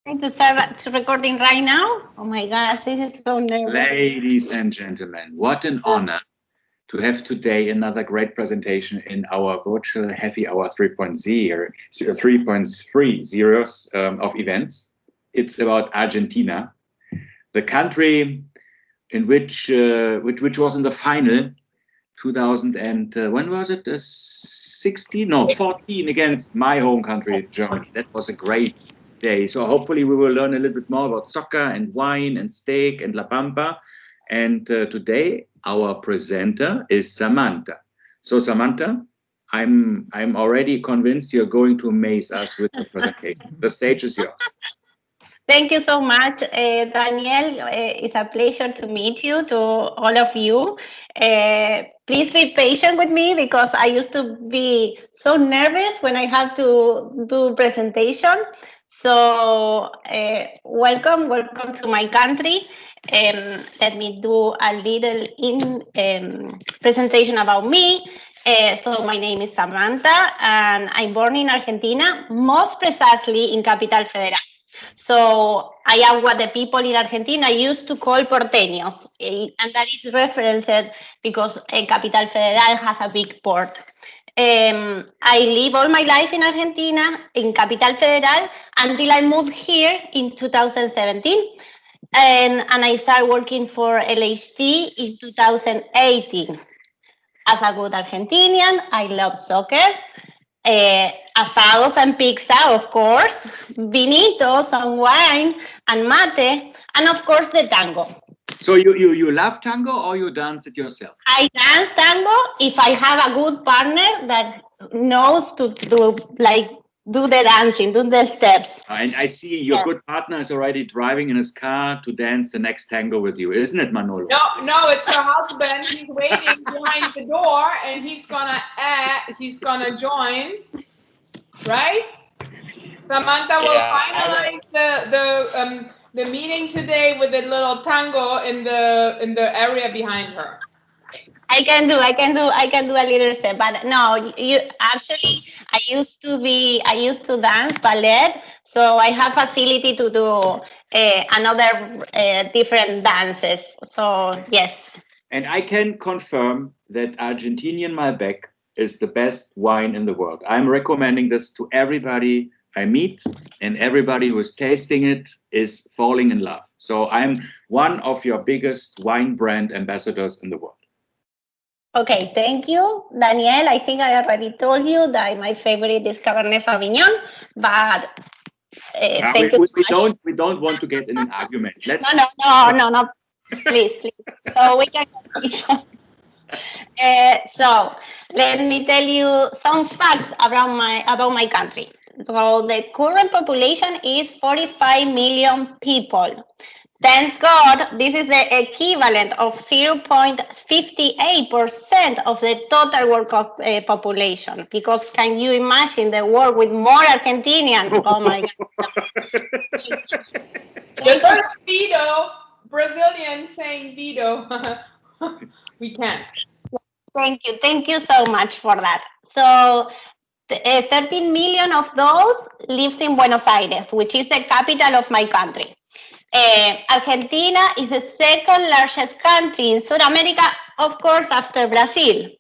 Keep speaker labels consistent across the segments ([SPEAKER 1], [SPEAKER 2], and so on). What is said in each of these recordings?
[SPEAKER 1] Going to start to recording right now. Oh my gosh, this is so nervous.
[SPEAKER 2] Ladies and gentlemen, what an honor to have today another great presentation in our virtual Happy Hour 3.3 series of events. It's about Argentina, the country in which was in the final 2000 and when was it? 16? No, 14 against my home country, Germany. That was a great day. So hopefully we will learn a little bit more about soccer and wine and steak and La Pampa. And today our presenter is Samantha. So Samantha, I'm already convinced you're going to amaze us with the presentation. The stage is yours.
[SPEAKER 1] Thank you so much, Daniel. It's a pleasure to meet you, to all of you. Please be patient with me because I used to be so nervous when I have to do presentation. So welcome to my country. Let me do a little presentation about me. So my name is Samantha, and I'm born in Argentina, most precisely in Capital Federal. So I am what the people in Argentina used to call porteños, and that is referenced because Capital Federal has a big port. I live all my life in Argentina, in Capital Federal, until I moved here in 2017. And I started working for LHT in 2018. As a good Argentinian, I love soccer. Asados and pizza, of course, vinitos and wine and mate, and of course the tango.
[SPEAKER 2] So you love tango or you dance it yourself?
[SPEAKER 1] I dance tango if I have a good partner that knows to do the dancing, do the steps.
[SPEAKER 2] And I see your good partner is already driving in his car to dance the next tango with you, isn't it, Manolo?
[SPEAKER 3] No, it's her husband. He's waiting behind the door, and he's gonna join, right? Samantha will finalize the meeting today with a little tango in the area behind her.
[SPEAKER 1] I can do a little step, but no, I used to dance ballet, so I have facility to do another different dances. So yes.
[SPEAKER 2] And I can confirm that Argentinian Malbec is the best wine in the world. I'm recommending this to everybody I meet, and everybody who is tasting it is falling in love. So I'm one of your biggest wine brand ambassadors in the world.
[SPEAKER 1] Okay, thank you, Daniel. I think I already told you that my favorite is Cabernet Sauvignon, but thank you.
[SPEAKER 2] We don't want to get in an argument.
[SPEAKER 1] No. Please. So we can continue. So let me tell you some facts about my country. So the current population is 45 million people. Thanks God, this is the equivalent of 0.58% of the total world population. Because can you imagine the world with more Argentinians? Oh my God.
[SPEAKER 3] The first veto, Brazilian saying veto. We can't.
[SPEAKER 1] Thank you so much for that. So 13 million of those lives in Buenos Aires, which is the capital of my country. Argentina is the second largest country in South America, of course, after Brazil.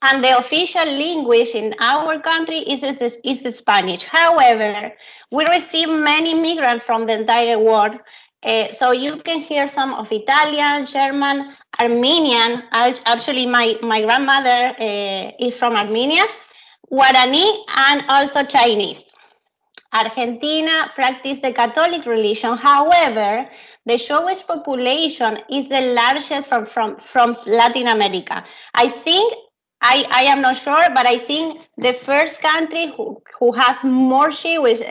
[SPEAKER 1] And the official language in our country is Spanish. However, we receive many immigrants from the entire world. So you can hear some of Italian, German, Armenian. Actually, my grandmother is from Armenia, Guarani, and also Chinese. Argentina practices the Catholic religion. However, the Jewish population is the largest from Latin America. I think, I am not sure, but I think the first country who has more Jewish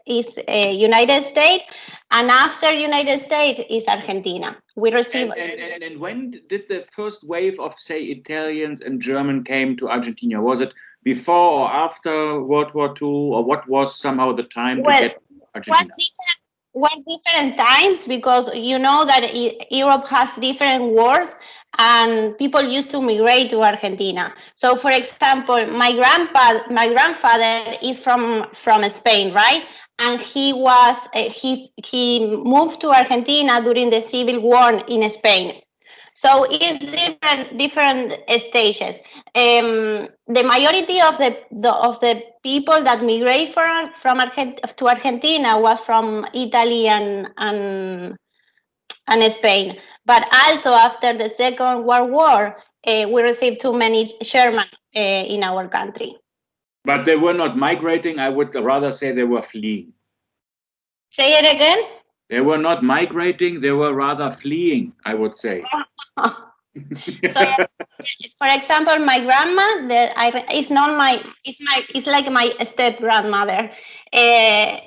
[SPEAKER 1] is United States, and after United States is Argentina. We receive.
[SPEAKER 2] And when did the first wave of, say, Italians and German came to Argentina? Was it before or after World War II, or what was somehow the time to get Argentina?
[SPEAKER 1] Different times, because you know that Europe has different wars, and people used to migrate to Argentina. So, for example, my grandfather is from Spain, right? And he moved to Argentina during the civil war in Spain. So it's different stages. The majority of the people that migrate to Argentina was from Italy and Spain. But also after the Second World War, we received too many German in our country.
[SPEAKER 2] But they were not migrating. I would rather say they were fleeing.
[SPEAKER 1] Say it again.
[SPEAKER 2] They were not migrating. They were rather fleeing, I would say.
[SPEAKER 1] So, for example, my grandma, it's like my step grandmother. Her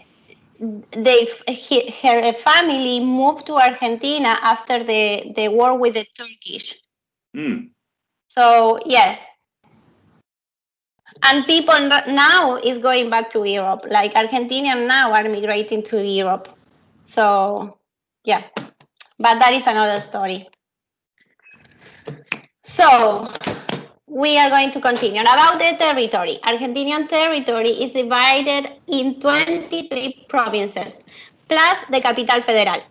[SPEAKER 1] family moved to Argentina after the war with the Turkish. So yes, and people now is going back to Europe. Like Argentinians now are migrating to Europe. So yeah, but that is another story. So we are going to continue. About the territory. Argentinian territory is divided in 23 provinces, plus the Capital Federal,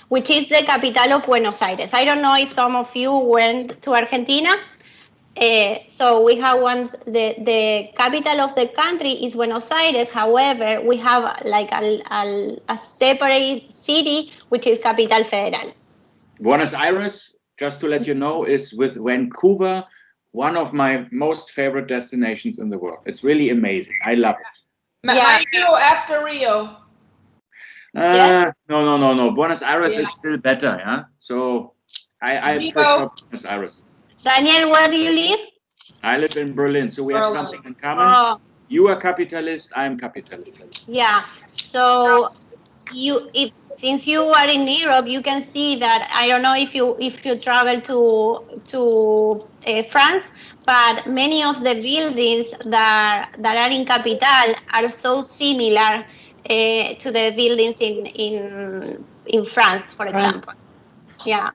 [SPEAKER 1] which is the capital of Buenos Aires. I don't know if some of you went to Argentina. So we have the capital of the country is Buenos Aires. However, we have like a separate city, which is Capital Federal.
[SPEAKER 2] Buenos Aires, just to let you know, is with Vancouver, one of my most favorite destinations in the world. It's really amazing. I love it.
[SPEAKER 3] Yeah. After Rio.
[SPEAKER 2] Yes? No. Buenos Aires is still better, yeah? So I prefer Buenos Aires.
[SPEAKER 1] Daniel, where do you live?
[SPEAKER 2] I live in Berlin, so we have something in common. You are capitalist, I am capitalist.
[SPEAKER 1] Yeah, so since you are in Europe, you can see that. I don't know if you travel to France, but many of the buildings that are in Capital are so similar to the buildings in France, for example. Yeah.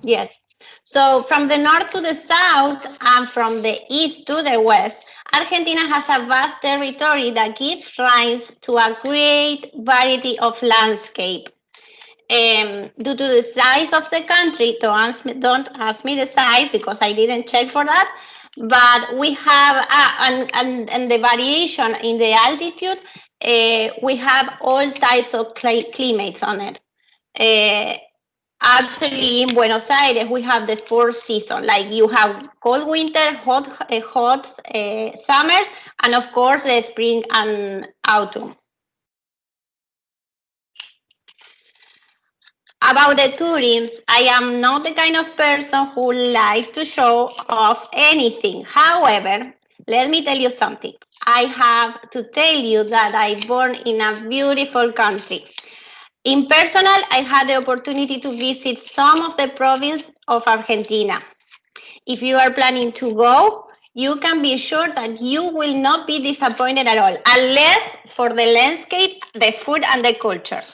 [SPEAKER 1] Yes. So from the north to the south and from the east to the west, Argentina has a vast territory that gives rise to a great variety of landscape. Due to the size of the country, don't ask me the size because I didn't check for that, but we have, and the variation in the altitude, we have all types of climates on it. Actually, in Buenos Aires, we have the 4 seasons. Like you have cold winter, hot summers, and of course the spring and autumn. About the tourism, I am not the kind of person who likes to show off anything. However, let me tell you something. I have to tell you that I born in a beautiful country. In personal, I had the opportunity to visit some of the provinces of Argentina. If you are planning to go, you can be sure that you will not be disappointed at all, unless for the landscape, the food, and the culture.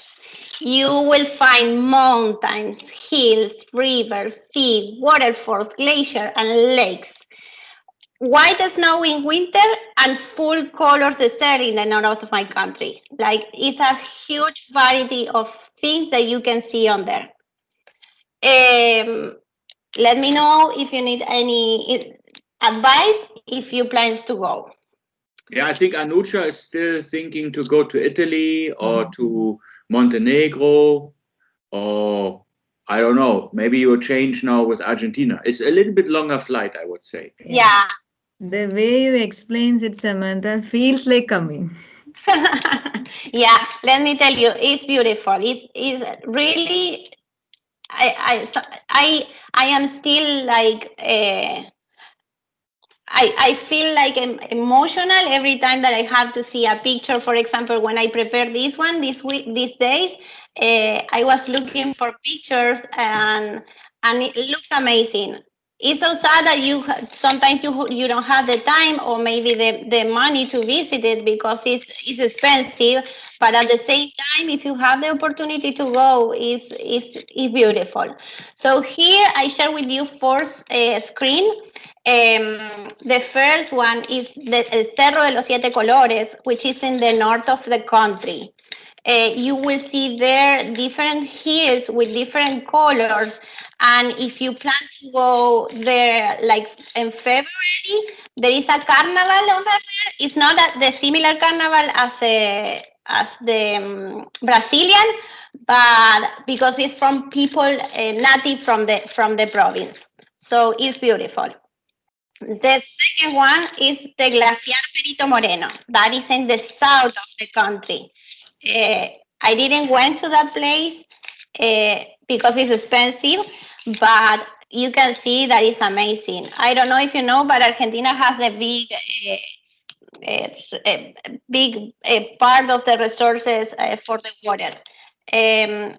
[SPEAKER 1] You will find mountains, hills, rivers, sea, waterfalls, glaciers, and lakes. White snow in winter and full colors desert in the north of my country. Like it's a huge variety of things that you can see on there. Let me know if you need any advice if you plans to go.
[SPEAKER 2] Yeah, I think Anucha is still thinking to go to Italy or to Montenegro, or I don't know, maybe you'll change now with Argentina. It's a little bit longer flight, I would say.
[SPEAKER 1] Yeah.
[SPEAKER 4] The way you explains it, Samantha, feels like coming.
[SPEAKER 1] Yeah, let me tell you, it's beautiful. It is really. I am still like. I feel like emotional every time that I have to see a picture. For example, when I prepared this one these days, I was looking for pictures and it looks amazing. it's so sad that sometimes you don't have the time or maybe the money to visit it because it's expensive. But at the same time, if you have the opportunity to go, it's beautiful. So here I share with you first screen. The first one is the El Cerro de los Siete Colores, which is in the north of the country. You will see there different hills with different colors. And if you plan to go there, like in February, there is a carnival over there. It's not the similar carnival as the Brazilian, but because it's from people native from the province, so it's beautiful. The second one is the Glaciar Perito Moreno. That is in the south of the country. I didn't went to that place because it's expensive, but you can see that it's amazing. I don't know if you know, but Argentina has a big part of the resources for the water.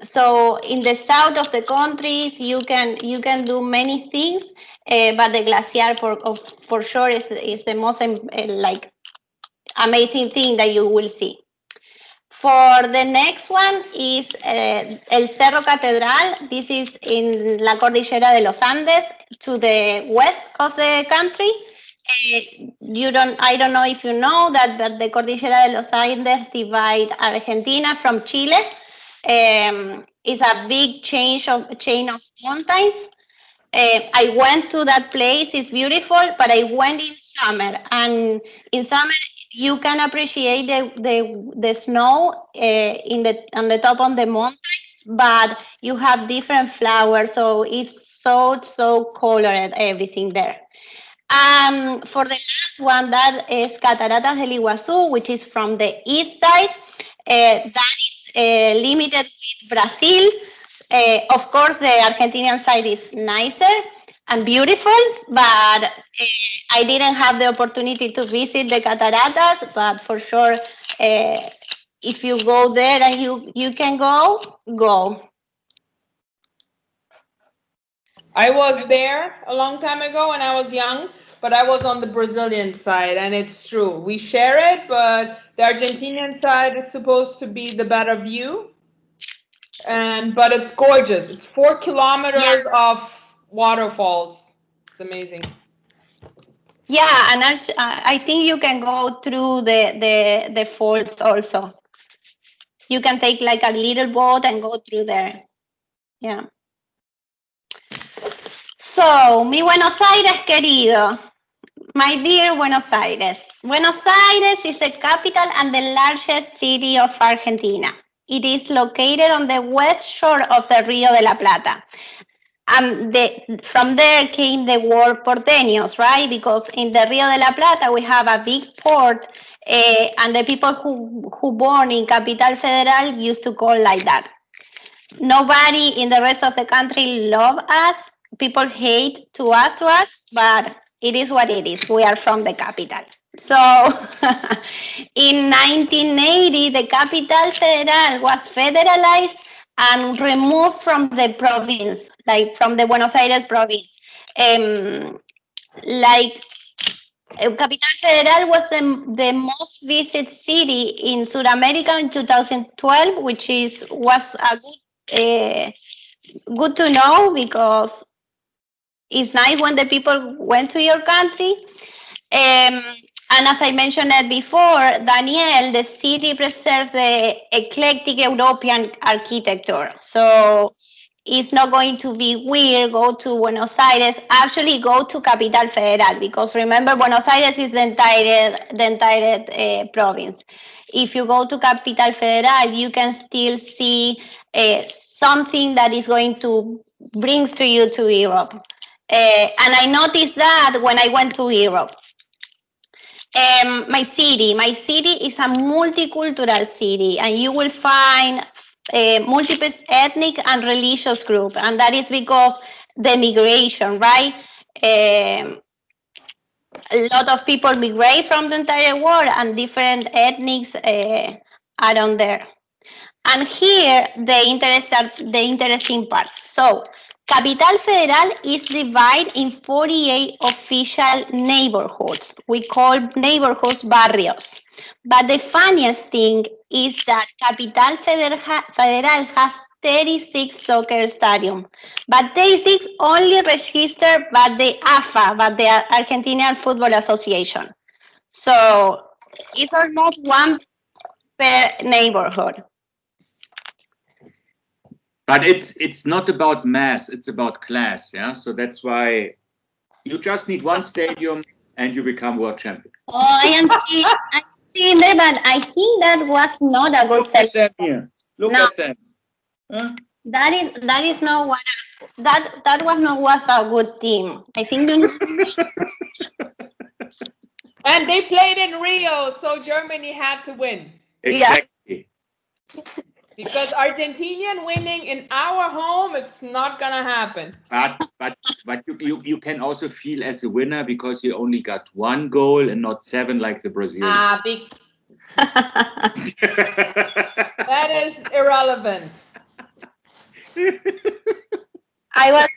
[SPEAKER 1] So in the south of the countries, you can do many things, but the glacier for sure is the most like amazing thing that you will see. For the next one is El Cerro Catedral. This is in La Cordillera de los Andes, to the west of the country. I don't know if you know that the Cordillera de los Andes divide Argentina from Chile. It's a big chain of mountains. I went to that place. It's beautiful, but I went in summer, and in summer you can appreciate the snow on the top of the mountain, but you have different flowers, so it's so colored everything there. For the last one, that is Cataratas del Iguazú, which is from the east side. That is limited with Brazil. Of course, the Argentinian side is nicer and beautiful, but I didn't have the opportunity to visit the Cataratas. But for sure, if you go there and you can go.
[SPEAKER 3] I was there a long time ago when I was young, but I was on the Brazilian side, and it's true. We share it, but the Argentinian side is supposed to be the better view. But it's gorgeous. It's 4 kilometers of waterfalls. It's amazing.
[SPEAKER 1] Yeah, and I think you can go through the falls also. You can take like a little boat and go through there. Yeah. So, mi Buenos Aires querido. My dear Buenos Aires. Buenos Aires is the capital and the largest city of Argentina. It is located on the west shore of the Rio de la Plata. From there came the word porteños, right? Because in the Rio de la Plata we have a big port, and the people who born in Capital Federal used to call like that. Nobody in the rest of the country love us. People hate to us, but it is what it is. We are from the capital. So in 1980, the Capital Federal was federalized and removed from the province, like from the Buenos Aires province. Capital Federal was the most visited city in South America in 2012, which was a good to know, because it's nice when the people went to your country. And as I mentioned it before, Daniel, the city preserves the eclectic European architecture. So it's not going to be weird, go to Buenos Aires, actually go to Capital Federal, because remember, Buenos Aires is the entire province. If you go to Capital Federal, you can still see something that is going to bring to you to Europe. And I noticed that when I went to Europe. My city is a multicultural city, and you will find multiple ethnic and religious groups, and that is because the migration, right? A lot of people migrate from the entire world, and different ethnics are on there. And here, the interesting part. So, Capital Federal is divided in 48 official neighborhoods. We call neighborhoods barrios. But the funniest thing is that Capital Federal has 36 soccer stadiums, but 36 only registered by the AFA, by the Argentinian Football Association. So it's almost one per neighborhood.
[SPEAKER 2] But it's not about mass, it's about class, yeah? So that's why you just need one stadium and you become world champion.
[SPEAKER 1] Oh, I'm seeing there, but I think that was not a good
[SPEAKER 2] Look at them here. Look at them. Huh?
[SPEAKER 1] That is not what that was a good team. I think
[SPEAKER 3] And they played in Rio, so Germany had to win.
[SPEAKER 2] Exactly.
[SPEAKER 1] Yeah.
[SPEAKER 3] Because Argentinian winning in our home, it's not gonna happen.
[SPEAKER 2] But you can also feel as a winner because you only got one goal and not 7 like the Brazilians.
[SPEAKER 3] That is irrelevant.
[SPEAKER 1] I was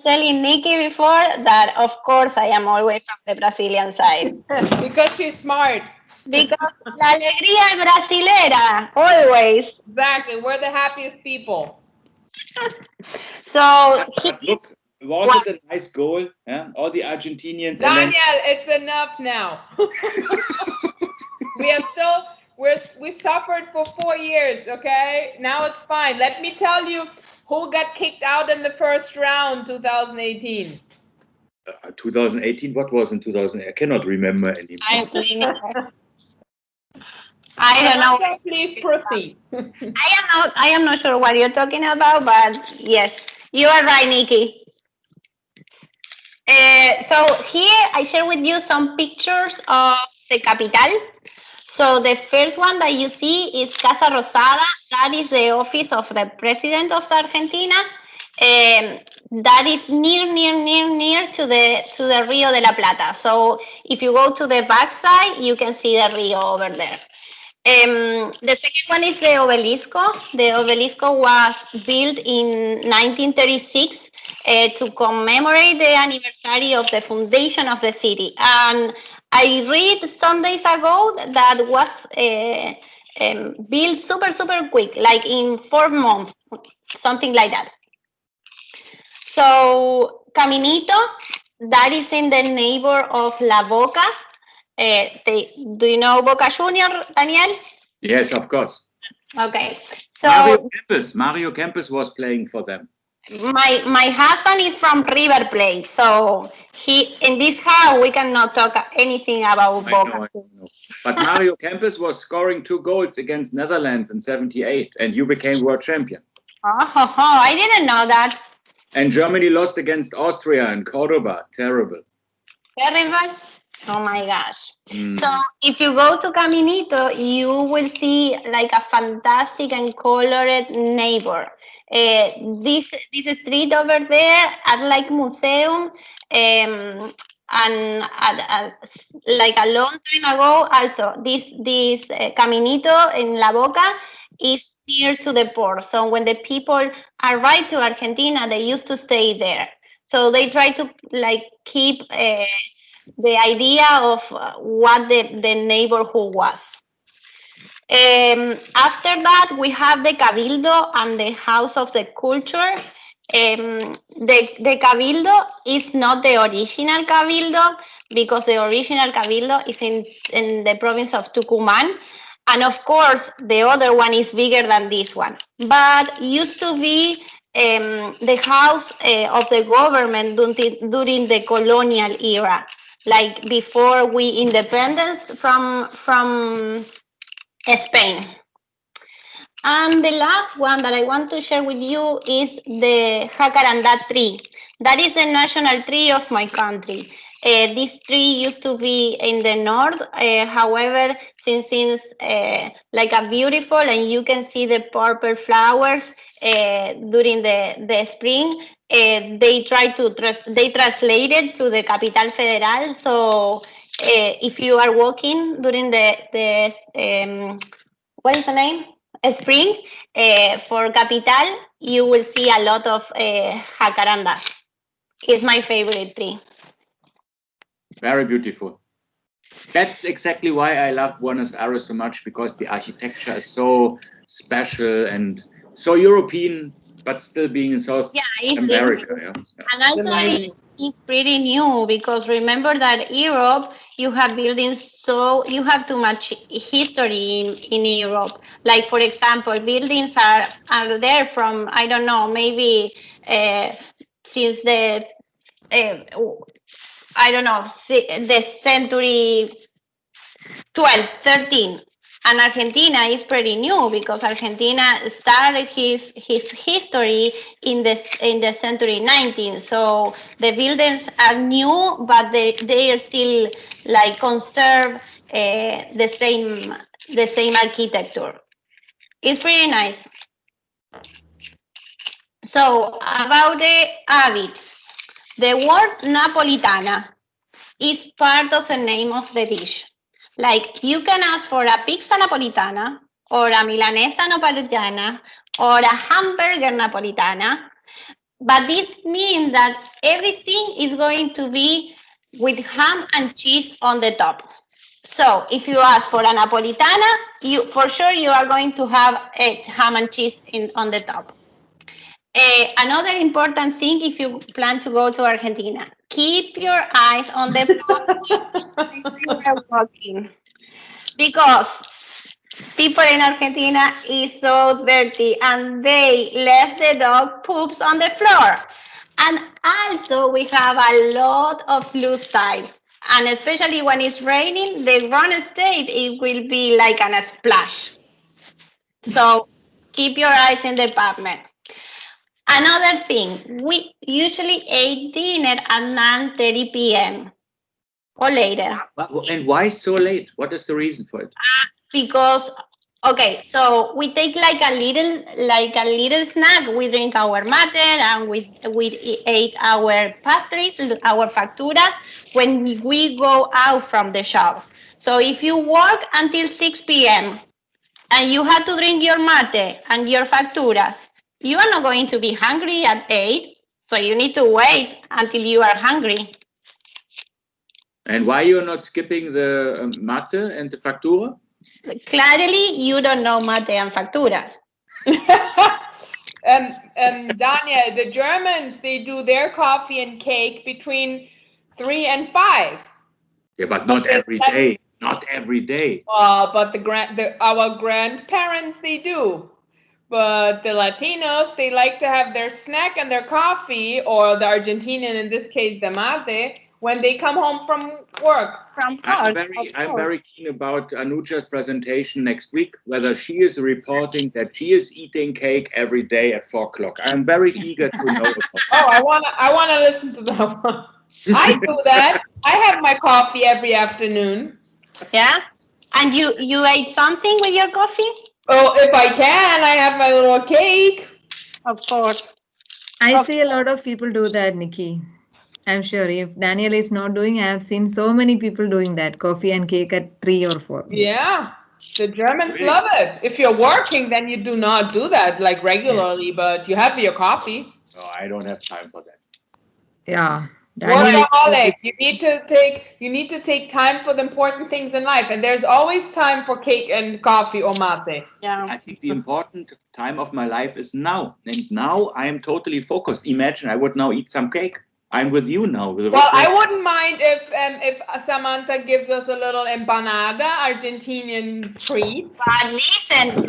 [SPEAKER 1] telling Nikki before that of course I am always from the Brazilian side.
[SPEAKER 3] Because she's smart.
[SPEAKER 1] Because la alegría es brasilera, always.
[SPEAKER 3] Exactly, we're the happiest people.
[SPEAKER 1] So
[SPEAKER 2] look, was it a nice goal? Yeah? All the Argentinians.
[SPEAKER 3] Daniel, it's enough now. We suffered for 4 years, okay? Now it's fine. Let me tell you who got kicked out in the first round, 2018.
[SPEAKER 2] 2018? What was in 2018? I cannot remember anymore.
[SPEAKER 1] I don't know.
[SPEAKER 3] Please proceed.
[SPEAKER 1] I am not sure what you're talking about, but yes, you are right, Nikki. So here I share with you some pictures of the capital. So the first one that you see is Casa Rosada. That is the office of the president of Argentina. That is near to the Rio de la Plata. So if you go to the back side, you can see the Rio over there. The second one is the Obelisco. The Obelisco was built in 1936 to commemorate the anniversary of the foundation of the city. And I read some days ago that was built super quick, like in 4 months, something like that. So Caminito, that is in the neighbor of La Boca. Do you know Boca Junior, Daniel?
[SPEAKER 2] Yes, of course.
[SPEAKER 1] Okay. So
[SPEAKER 2] Mario Kempes was playing for them.
[SPEAKER 1] My husband is from River Plate, so in this house we cannot talk anything about Boca.
[SPEAKER 2] I know. But Mario Kempes was scoring 2 goals against Netherlands in '78, and you became world champion.
[SPEAKER 1] Oh, I didn't know that.
[SPEAKER 2] And Germany lost against Austria in Cordoba. Terrible.
[SPEAKER 1] Terrible? Oh my gosh. So if you go to Caminito, you will see like a fantastic and colored neighbor. This street over there are like museum, and like a long time ago also this Caminito in La Boca is near to the port. So when the people arrive to Argentina, they used to stay there. So they try to like keep the idea of what the neighborhood was. After that, we have the Cabildo and the House of the Culture. The Cabildo is not the original Cabildo because the original Cabildo is in the province of Tucumán. And of course, the other one is bigger than this one. But used to be the house of the government during the colonial era, like before we independence from Spain. And the last one that I want to share with you is the Jacaranda tree. That is the national tree of my country. This tree used to be in the north. However, since it's like a beautiful and you can see the purple flowers during the spring, they translate it to the Capital Federal. So if you are walking during the what is the name? spring, for Capital, you will see a lot of jacaranda. It's my favorite tree.
[SPEAKER 2] Very beautiful. That's exactly why I love Buenos Aires so much, because the architecture is so special and so European, but still being in South America. Yeah.
[SPEAKER 1] And also it's pretty new, because remember that Europe, you have buildings, so you have too much history in Europe. Like, for example, buildings are there from, I don't know, maybe since the I don't know, the century 12, 13. And Argentina is pretty new, because Argentina started his history in the century 19. So the buildings are new, but they are still like conserve the same architecture. It's pretty nice. So about the habits, the word Napolitana is part of the name of the dish. Like, you can ask for a pizza napolitana, or a milanesa napolitana, or a hamburger napolitana, but this means that everything is going to be with ham and cheese on the top. So if you ask for a napolitana, for sure you are going to have a ham and cheese on the top. Another important thing, if you plan to go to Argentina, keep your eyes on the when you are walking, because people in Argentina is so dirty, and they left the dog poops on the floor. And also we have a lot of loose tiles, and especially when it's raining, the run state, it will be like a splash. So keep your eyes in the pavement. Another thing, we usually eat dinner at 9:30 p.m. or later.
[SPEAKER 2] And why so late? What is the reason for it?
[SPEAKER 1] Because, okay, so we take like a little snack. We drink our mate, and we eat our pastries, our facturas, when we go out from the shop. So if you work until 6 p.m. and you have to drink your mate and your facturas, you are not going to be hungry at 8, so you need to wait until you are hungry.
[SPEAKER 2] And why you are not skipping the mate and the factura?
[SPEAKER 1] Clearly, you don't know mate and facturas.
[SPEAKER 3] Daniel, the Germans, they do their coffee and cake between 3 and 5.
[SPEAKER 2] Yeah, but not every day. Not every day.
[SPEAKER 3] But our grandparents, they do. But the Latinos, they like to have their snack and their coffee, or the Argentinian, in this case, the mate, when they come home from work.
[SPEAKER 2] I'm very keen about Anuja's presentation next week, whether she is reporting that she is eating cake every day at 4 o'clock. I'm very eager to know about
[SPEAKER 3] that. I wanna listen to that one. I do that. I have my coffee every afternoon.
[SPEAKER 1] Yeah? And you ate something with your coffee?
[SPEAKER 3] Oh, if I can, I have my little cake.
[SPEAKER 1] Of course.
[SPEAKER 4] I see a lot of people do that, Nikki. I'm sure if Daniel is not doing, I have seen so many people doing that, coffee and cake at 3 or 4.
[SPEAKER 3] Yeah, the Germans love it. If you're working, then you do not do that like regularly, but you have your coffee.
[SPEAKER 2] No, I don't have time for that.
[SPEAKER 4] Yeah.
[SPEAKER 3] Workaholic. You need to take time for the important things in life, and there's always time for cake and coffee or mate.
[SPEAKER 1] Yeah.
[SPEAKER 2] I think the important time of my life is now, and now I am totally focused. Imagine I would now eat some cake. I'm with you now.
[SPEAKER 3] Well, I wouldn't mind if Samantha gives us a little empanada, Argentinian treat.
[SPEAKER 1] But listen,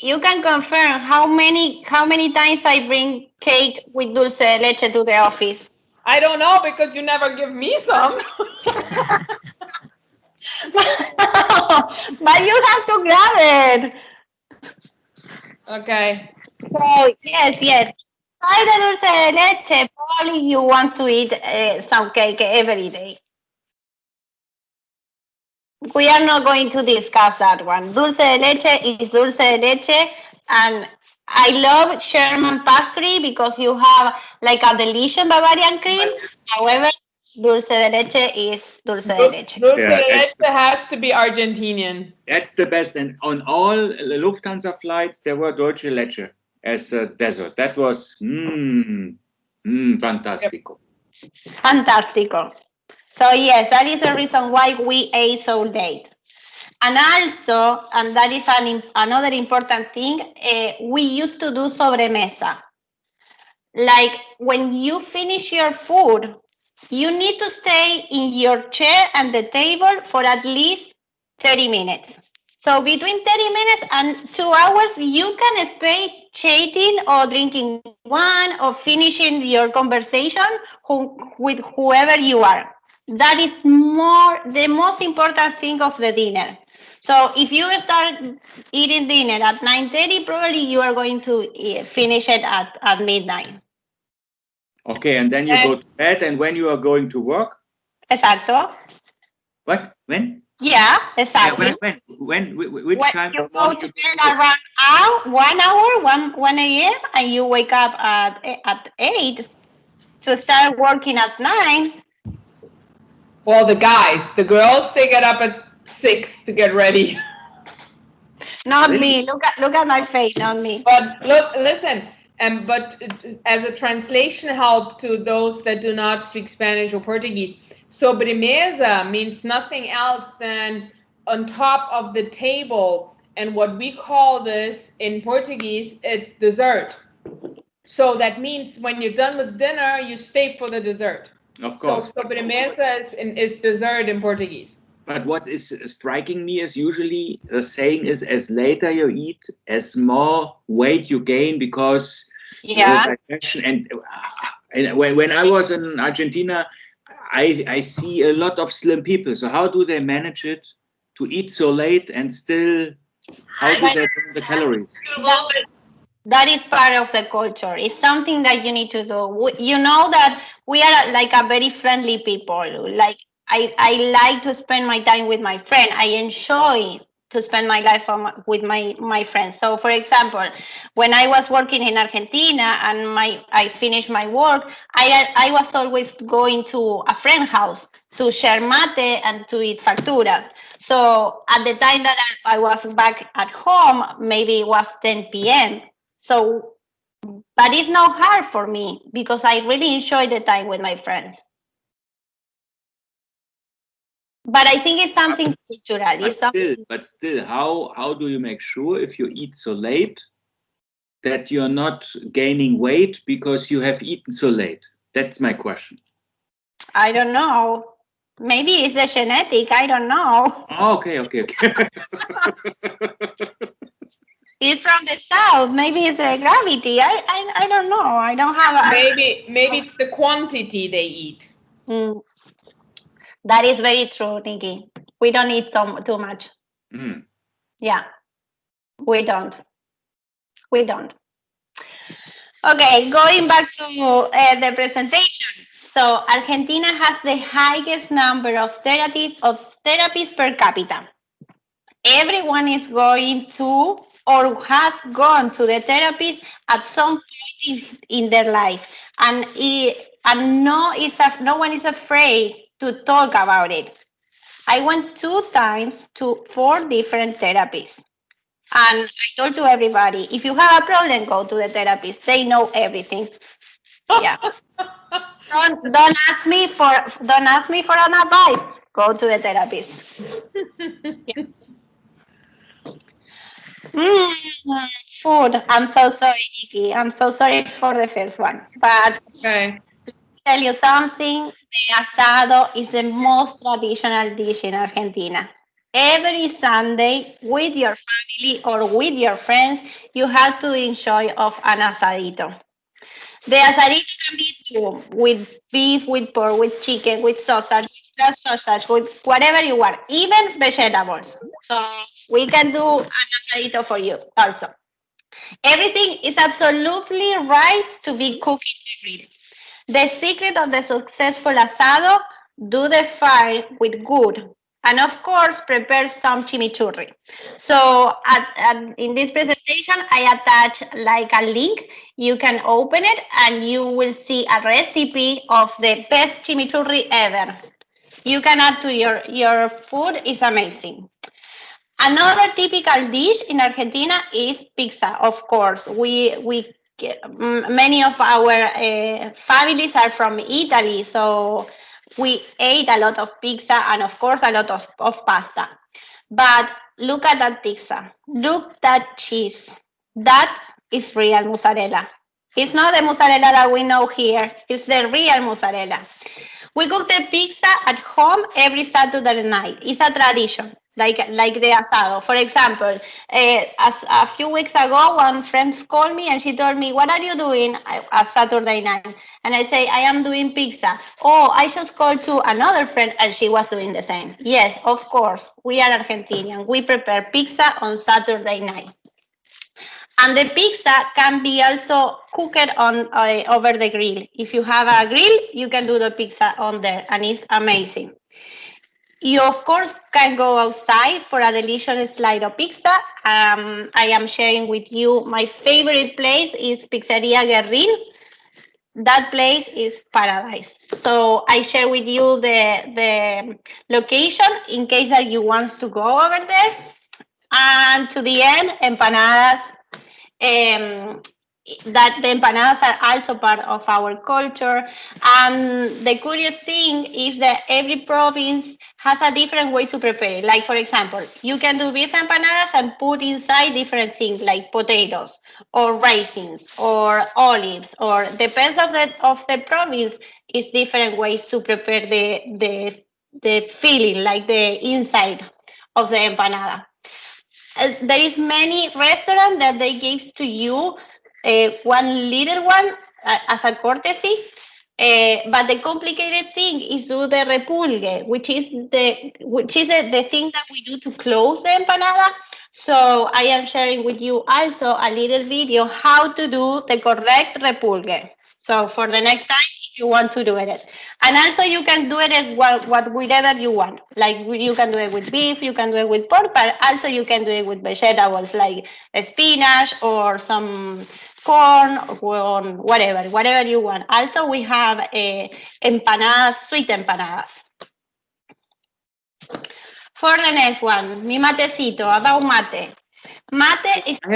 [SPEAKER 1] you can confirm how many times I bring cake with dulce de leche to the office.
[SPEAKER 3] I don't know, because you never give me some.
[SPEAKER 1] But you have to grab it.
[SPEAKER 3] Okay.
[SPEAKER 1] So yes. Besides the dulce de leche, probably you want to eat some cake every day. We are not going to discuss that one. Dulce de leche is dulce de leche, and I love Sherman pastry because you have like a delicious Bavarian cream. However, Dulce de leche is dulce de leche.
[SPEAKER 3] Dulce
[SPEAKER 2] Yeah,
[SPEAKER 3] de leche has to be Argentinian.
[SPEAKER 2] That's the best. And on all Lufthansa flights, there were Dulce de leche as a dessert. That was fantastico.
[SPEAKER 1] Fantastico. So yes, that is the reason why we ate so late. And also, and that is another important thing, we used to do sobremesa. Like when you finish your food, you need to stay in your chair and the table for at least 30 minutes. So between 30 minutes and 2 hours, you can spend chatting or drinking wine or finishing your conversation with whoever you are. That is the most important thing of the dinner. So if you start eating dinner at 9:30, probably you are going to finish it at midnight.
[SPEAKER 2] Okay, and then you go to bed, and when you are going to work?
[SPEAKER 1] Exacto.
[SPEAKER 2] What? When?
[SPEAKER 1] Yeah, exactly.
[SPEAKER 2] Yeah, which time?
[SPEAKER 1] You go to bed around 1 a.m. and you wake up at 8 to start working at 9.
[SPEAKER 3] Well, the guys, the girls, they get up at 6 to get ready.
[SPEAKER 1] Not me. Look at my face, not me.
[SPEAKER 3] But listen, but as a translation help to those that do not speak Spanish or Portuguese, sobremesa means nothing else than on top of the table. And what we call this in Portuguese, it's dessert. So that means when you're done with dinner, you stay for the dessert.
[SPEAKER 2] Of course.
[SPEAKER 3] So sobremesa is dessert in Portuguese.
[SPEAKER 2] But what is striking me is usually the saying is, as later you eat, as more weight you gain, because digestion. And when I was in Argentina, I see a lot of slim people. So how do they manage it to eat so late and still, how do they burn the calories?
[SPEAKER 1] That is part of the culture. It's something that you need to do. You know that we are like a very friendly people. Like I like to spend my time with my friend. I enjoy to spend my life with my friends. So, for example, when I was working in Argentina and I finished my work, I was always going to a friend's house to share mate and to eat facturas. So at the time that I was back at home, maybe it was 10 p.m. So, but it's not hard for me because I really enjoy the time with my friends. But I think it's something cultural.
[SPEAKER 2] But still, how do you make sure if you eat so late that you're not gaining weight because you have eaten so late? That's my question.
[SPEAKER 1] I don't know. Maybe it's the genetic. I don't know.
[SPEAKER 2] Oh, okay.
[SPEAKER 1] It's from the south. Maybe it's the gravity. I don't know. I don't have a.
[SPEAKER 3] Maybe it's the quantity they eat.
[SPEAKER 1] That is very true, Nikki. We don't eat too much. Yeah, we don't. Okay, going back to the presentation. So Argentina has the highest number of therapies per capita. Everyone is going to or has gone to the therapist at some point in their life, and no one is afraid to talk about it. I went 2 times to 4 different therapists, and I told to everybody, if you have a problem, go to the therapist. They know everything. Yeah. Don't ask me for an advice. Go to the therapist. Yeah. Food. I'm so sorry, Nikki. I'm so sorry for the first one. But
[SPEAKER 3] okay.
[SPEAKER 1] To tell you something, the asado is the most traditional dish in Argentina. Every Sunday, with your family or with your friends, you have to enjoy of an asadito. The asadito can be too, with beef, with pork, with chicken, with sausage, with whatever you want, even vegetables. So we can do an asadito for you also. Everything is absolutely right to be cooked in the grill. The secret of the successful asado, do the fire with wood And of course, prepare some chimichurri. So in this presentation, I attach like a link. You can open it and you will see a recipe of the best chimichurri ever. You can add to your food. It's amazing. Another typical dish in Argentina is pizza. Of course, many of our families are from Italy, so we ate a lot of pizza and of course a lot of pasta. But look at that pizza. Look at that cheese. That is real mozzarella. It's not the mozzarella that we know here. It's the real mozzarella. We cook the pizza at home every Saturday night. It's a tradition, like the asado. For example, as a few weeks ago, one friend called me and she told me, "What are you doing a Saturday night?" And I say, "I am doing pizza." Oh, I just called to another friend and she was doing the same. Yes, of course, we are Argentinian. We prepare pizza on Saturday night. And the pizza can be also cooked on over the grill. If you have a grill, you can do the pizza on there, and it's amazing. You, of course, can go outside for a delicious slice of pizza. I am sharing with you my favorite place is Pizzeria Guerril. That place is paradise. So I share with you the location in case that you want to go over there. And to the end, empanadas. That the empanadas are also part of our culture. And the curious thing is that every province has a different way to prepare it. Like, for example, you can do beef empanadas and put inside different things like potatoes or raisins or olives, or depends of the province, is different ways to prepare the filling, like the inside of the empanada. There is many restaurants that they give to you one little one as a courtesy. But the complicated thing is do the repulgue, which is the thing that we do to close the empanada. So I am sharing with you also a little video how to do the correct repulgue. So for the next time, if you want to do it, and also you can do it whatever you want. Like you can do it with beef, you can do it with pork, but also you can do it with vegetables like spinach or some corn or whatever you want. Also, we have empanadas, sweet empanadas. For the next one, mi matecito, about mate. Mate is.
[SPEAKER 2] I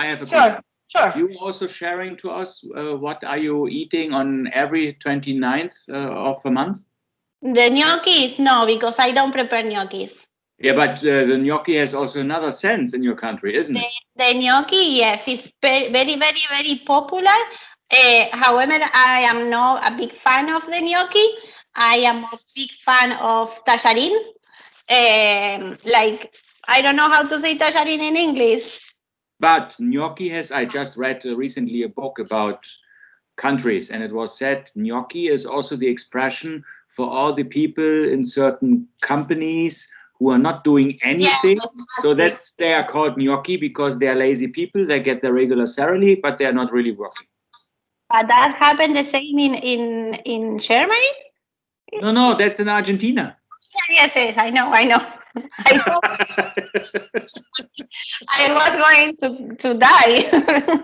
[SPEAKER 2] have a question.
[SPEAKER 1] Sure.
[SPEAKER 2] You also sharing to us what are you eating on every 29th of the month?
[SPEAKER 1] The gnocchis? No, because I don't prepare gnocchis.
[SPEAKER 2] Yeah, but the gnocchi has also another sense in your country, isn't it?
[SPEAKER 1] The gnocchi, yes, is very, very, very popular. However, I am not a big fan of the gnocchi. I am a big fan of tallarín. Like, I don't know how to say tallarín in English.
[SPEAKER 2] But gnocchi has, I just read recently a book about countries, and it was said gnocchi is also the expression for all the people in certain companies who are not doing anything. Yes, so they are called gnocchi because they are lazy people. They get their regular salary, but they are not really working.
[SPEAKER 1] But that happened the same in Germany?
[SPEAKER 2] No, that's in Argentina.
[SPEAKER 1] Yes, I know. I was going to die.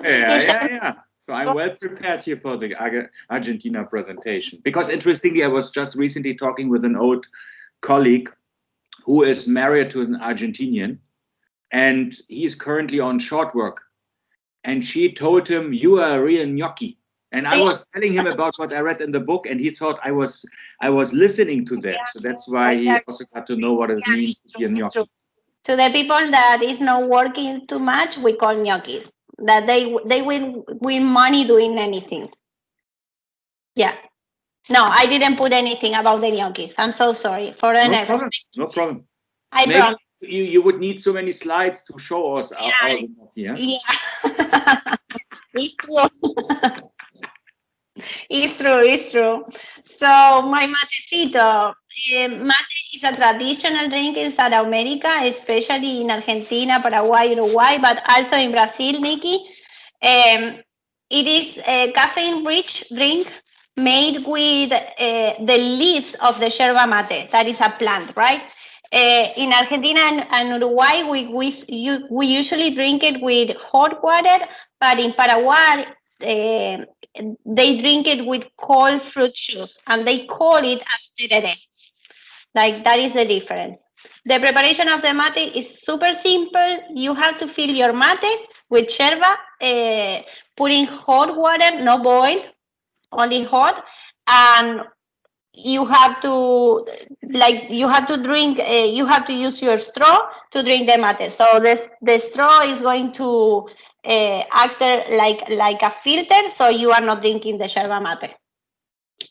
[SPEAKER 2] Yeah. So I'm well prepared here for the Argentina presentation. Because interestingly, I was just recently talking with an old colleague who is married to an Argentinian, and he's currently on short work. And she told him, "You are a real gnocchi." And I was telling him about what I read in the book, and he thought I was listening to that. So that's why he also got to know what it means to be a gnocchi.
[SPEAKER 1] To the people that is not working too much, we call gnocchis. That they win money doing anything. Yeah. No, I didn't put anything about the gnocchis. I'm so sorry. For the next one.
[SPEAKER 2] No problem.
[SPEAKER 1] I promise.
[SPEAKER 2] You would need so many slides to show us all the gnocchi.
[SPEAKER 1] Yeah. It's true. It's true. So my matecito. Mate is a traditional drink in South America, especially in Argentina, Paraguay, Uruguay, but also in Brazil, Nikki. It is a caffeine-rich drink made with the leaves of the yerba mate. That is a plant, right? In Argentina and Uruguay, we usually drink it with hot water, but in Paraguay, they drink it with cold fruit juice, and they call it tereré. Like, that is the difference. The preparation of the mate is super simple. You have to fill your mate with yerba, put in hot water, no boiled, only hot, and you have to drink. You have to use your straw to drink the mate. So the straw is going to act like a filter, so you are not drinking the yerba mate.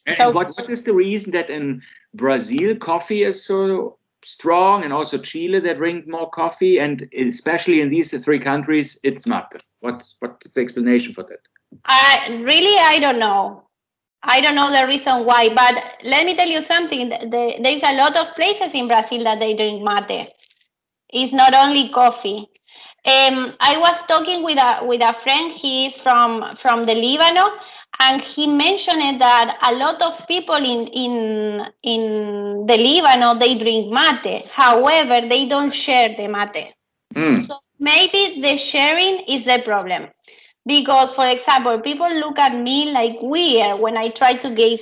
[SPEAKER 2] And
[SPEAKER 1] So
[SPEAKER 2] what is the reason that in Brazil coffee is so strong, and also Chile they drink more coffee, and especially in these three countries it's mate? What's the explanation for that?
[SPEAKER 1] I don't know. I don't know the reason why, but let me tell you something. There's a lot of places in Brazil that they drink mate. It's not only coffee. I was talking with a friend. He is from the Lebanon, and he mentioned that a lot of people in the Lebanon they drink mate. However, they don't share the mate. So maybe the sharing is the problem. Because, for example, people look at me like weird when I try to give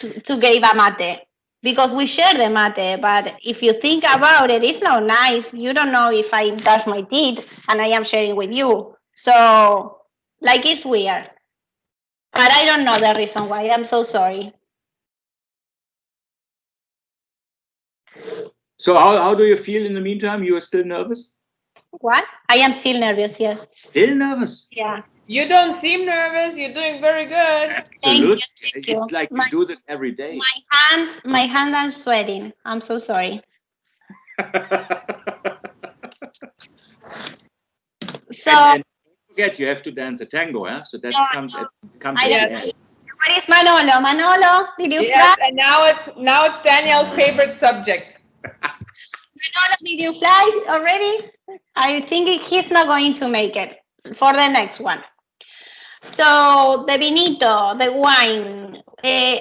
[SPEAKER 1] a mate, because we share the mate. But if you think about it, it's not nice. You don't know if I brush my teeth and I am sharing with you. So, like, it's weird. But I don't know the reason why. I'm so sorry.
[SPEAKER 2] So how do you feel in the meantime? You are still nervous?
[SPEAKER 1] What? I am still nervous, yes.
[SPEAKER 2] Still nervous?
[SPEAKER 1] Yeah.
[SPEAKER 3] You don't seem nervous. You're doing very good.
[SPEAKER 2] Absolutely.
[SPEAKER 1] Thank you.
[SPEAKER 2] It's like we do this every day.
[SPEAKER 1] My hands are sweating. I'm so sorry. So
[SPEAKER 2] and don't forget, you have to dance a tango, huh? So that comes at the end.
[SPEAKER 1] Where is Manolo? Manolo, did you
[SPEAKER 3] Yes,
[SPEAKER 1] fly?
[SPEAKER 3] and now it's Daniel's favorite subject.
[SPEAKER 1] Manolo, did you fly already? I think he's not going to make it for the next one. So the vinito, the wine.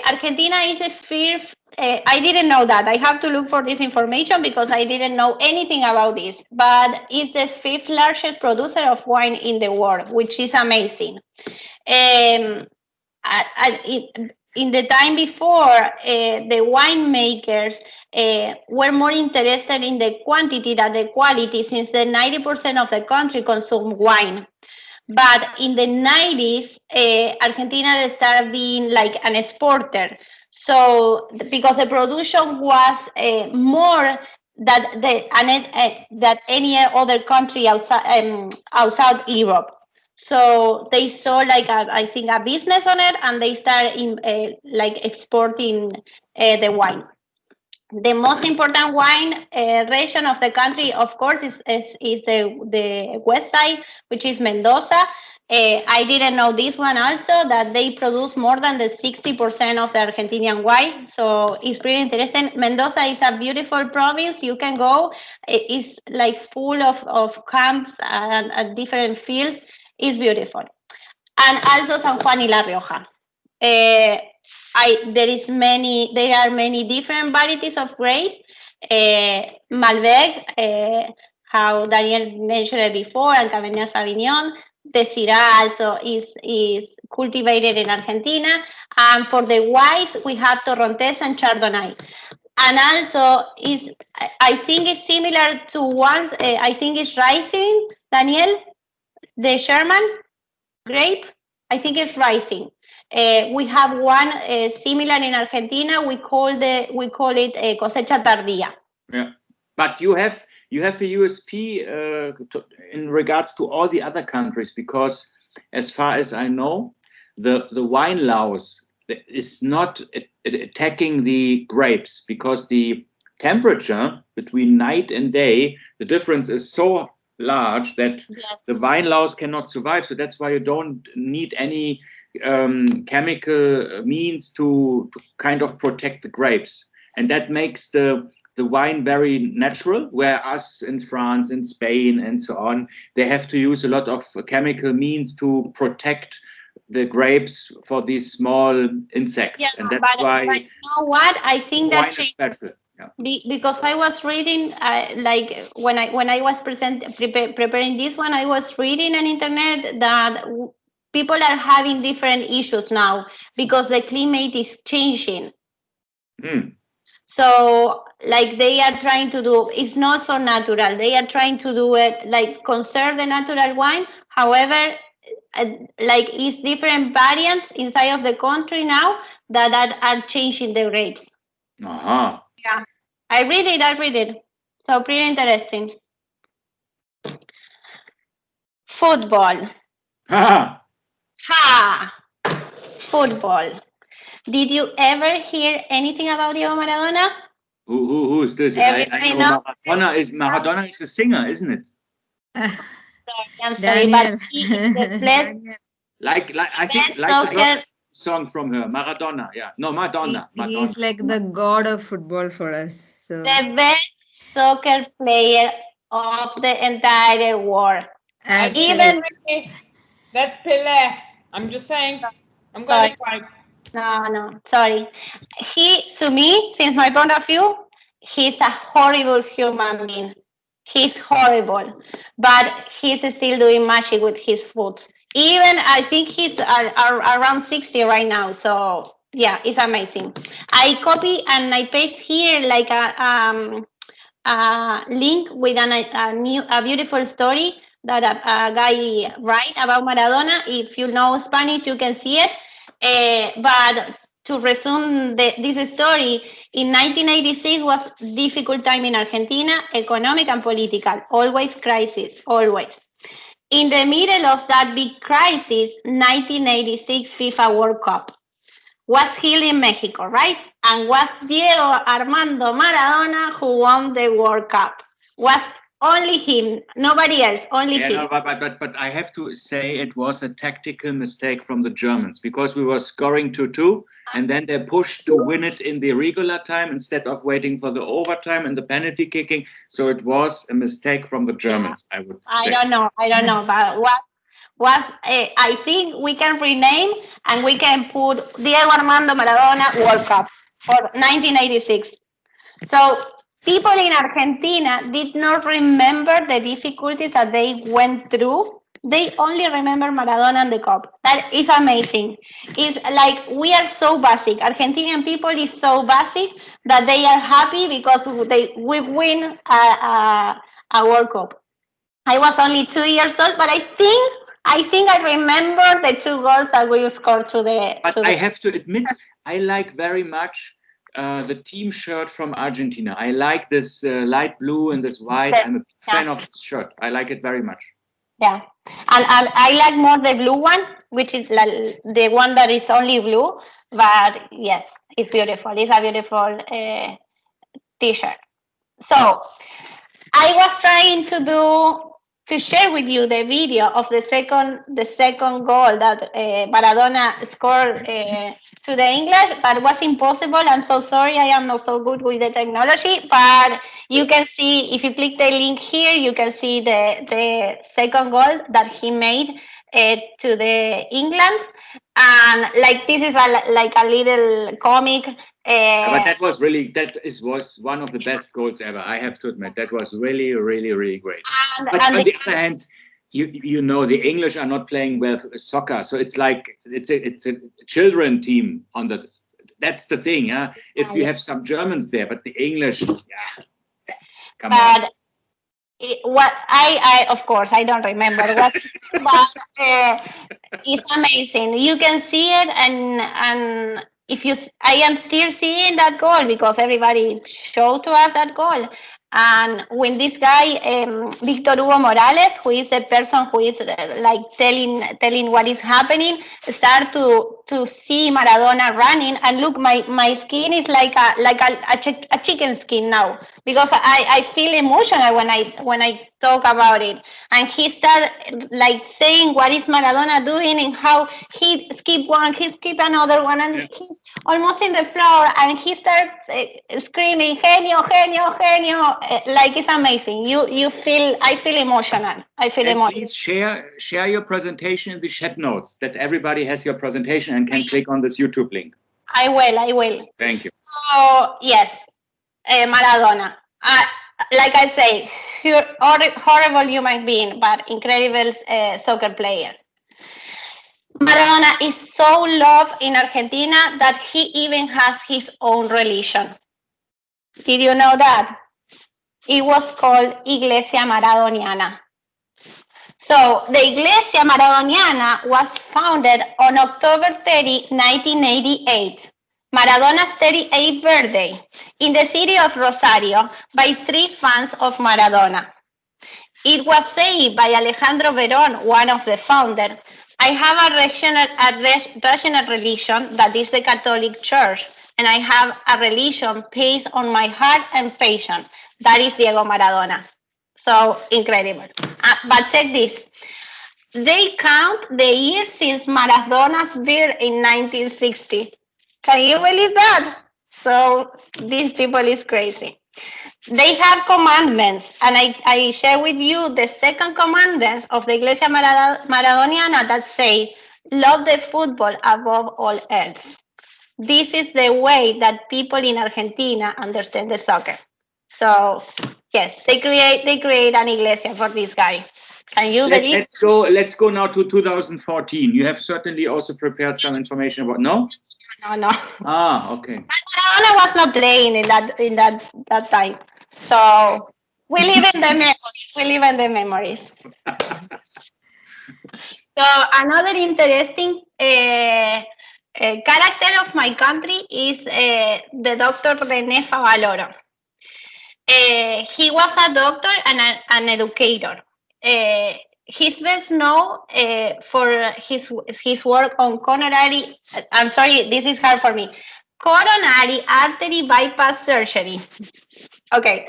[SPEAKER 1] Argentina is the fifth. I didn't know that. I have to look for this information because I didn't know anything about this. But it's the fifth largest producer of wine in the world, which is amazing. In the time before, the winemakers were more interested in the quantity than the quality, since the 90% of the country consume wine. But in the 90s, Argentina started being like an exporter. So because the production was more than any other country outside Europe. So they saw I think a business on it, and they started exporting the wine. The most important wine region of the country, of course, is the west side, which is Mendoza. I didn't know this one also, that they produce more than the 60% of the Argentinian wine. So it's pretty interesting. Mendoza is a beautiful province. You can go. It's like full of camps and different fields. It's beautiful. And also San Juan y La Rioja. There are many different varieties of grape. Malbec, how Daniel mentioned it before, and Cabernet Sauvignon. The Syrah also is cultivated in Argentina. And for the whites, we have Torrontés and Chardonnay. And also, I think it's similar to ones, I think it's Riesling, Daniel, the Sherman grape. I think it's Riesling. We have one similar in Argentina. We call it cosecha tardía.
[SPEAKER 2] Yeah, but you have a USP in regards to all the other countries, because as far as I know, the wine laws is not attacking the grapes, because the temperature between night and day, the difference is so large that the wine laws cannot survive. So that's why you don't need any chemical means to kind of protect the grapes, and that makes the wine very natural, where us in France, in Spain, and so on, they have to use a lot of chemical means to protect the grapes for these small insects.
[SPEAKER 1] Yes,
[SPEAKER 2] and that's why
[SPEAKER 1] but you know what? I think that
[SPEAKER 2] wine is special. Yeah.
[SPEAKER 1] Because I was reading, like when I was preparing this one, I was reading on internet that people are having different issues now because the climate is changing. So, like they are trying to do, it's not so natural. They are trying to do it like conserve the natural wine. However, like it's different variants inside of the country now that are changing the grapes.
[SPEAKER 2] Uh-huh.
[SPEAKER 1] Yeah, I read it. So pretty interesting. Football.
[SPEAKER 2] Ha!
[SPEAKER 1] Football. Did you ever hear anything about Diego Maradona?
[SPEAKER 2] Who is this? I know Maradona is a singer, isn't it?
[SPEAKER 1] I'm sorry, but he is the best.
[SPEAKER 2] Like I think like the first song from her, Maradona. Yeah, no, Madonna.
[SPEAKER 4] He's like the god of football for us. So
[SPEAKER 1] the best soccer player of the entire world.
[SPEAKER 4] Even
[SPEAKER 3] that's Pelé. I'm just saying. I'm gonna fight.
[SPEAKER 1] No, sorry. He, to me, since my point of view, he's a horrible human being. He's horrible, but he's still doing magic with his foot. Even I think he's around 60 right now. So yeah, it's amazing. I copy and I paste here like a link with a beautiful story that a guy write about Maradona. If you know Spanish, you can see it. But to resume this story, in 1986 was difficult time in Argentina, economic and political, always crisis, always. In the middle of that big crisis, 1986 FIFA World Cup was held in Mexico, right? And was Diego Armando Maradona who won the World Cup. Was only him, nobody else, only him.
[SPEAKER 2] No, but I have to say it was a tactical mistake from the Germans because we were scoring 2-2 and then they pushed to win it in the regular time instead of waiting for the overtime and the penalty kicking. So it was a mistake from the Germans, I would say.
[SPEAKER 1] I don't know, but I think we can rename and we can put Diego Armando Maradona World Cup for 1986. So people in Argentina did not remember the difficulties that they went through. They only remember Maradona and the cup. That is amazing. It's like we are so basic. Argentinian people is so basic that they are happy because we win a World Cup. I was only 2 years old, but I think I remember the 2 goals that we scored to the.
[SPEAKER 2] But I have to admit, I like very much the team shirt from Argentina. I like this light blue and this white. I'm a fan of this shirt. I like it very much.
[SPEAKER 1] Yeah, and I like more the blue one, which is like the one that is only blue. But yes, it's beautiful. It's a beautiful T-shirt. So I was trying to share with you the video of the second goal that Maradona scored to the English, but it was impossible. I'm so sorry. I am not so good with the technology, but you can see, if you click the link here, you can see the second goal that he made to the England. And like this is like a little comic.
[SPEAKER 2] But that was one of the best goals ever. I have to admit that was really, really, really great. But on the other hand, you know the English are not playing well soccer, so it's like it's a children team on the. That's the thing, yeah. If you have some Germans there, but the English, yeah, come on.
[SPEAKER 1] What I of course I don't remember what, but it's amazing. You can see it, and I am still seeing that goal because everybody showed to us that goal. And when this guy, Victor Hugo Morales, who is the person who is like telling what is happening, start to see Maradona running, and look, my skin is like a chicken skin now because I feel emotional when I talk about it. And he started like saying what is Maradona doing and how he skip one, he skip another one, and he's almost in the floor, and he starts screaming genio, genio, genio. Like it's amazing. I feel emotional.
[SPEAKER 2] Please share your presentation in the chat notes that everybody has your presentation and can click on this YouTube link.
[SPEAKER 1] I will.
[SPEAKER 2] Thank you.
[SPEAKER 1] So yes, Maradona. Like I say, horrible human being, but incredible soccer player. Maradona is so loved in Argentina that he even has his own religion. Did you know that? It was called Iglesia Maradoniana. So the Iglesia Maradoniana was founded on October 30, 1988, Maradona's 38th birthday, in the city of Rosario by 3 fans of Maradona. It was said by Alejandro Verón, one of the founders, I have a rational religion that is the Catholic Church, and I have a religion based on my heart and passion. That is Diego Maradona. So incredible. But check this. They count the years since Maradona's birth in 1960. Can you believe that? So these people is crazy. They have commandments, and I share with you the second commandment of the Iglesia Maradoniana that say, love the football above all else. This is the way that people in Argentina understand the soccer. So yes, they create an iglesia for this guy. Can you believe?
[SPEAKER 2] Let's go now to 2014. You have certainly also prepared some information about
[SPEAKER 1] No.
[SPEAKER 2] Okay.
[SPEAKER 1] Maradona was not playing in that time. So we live in the memories. So another interesting character of my country is the Dr. René Favaloro. He was a doctor and an educator. He's best known for his work on coronary. I'm sorry, this is hard for me. Coronary artery bypass surgery. Okay,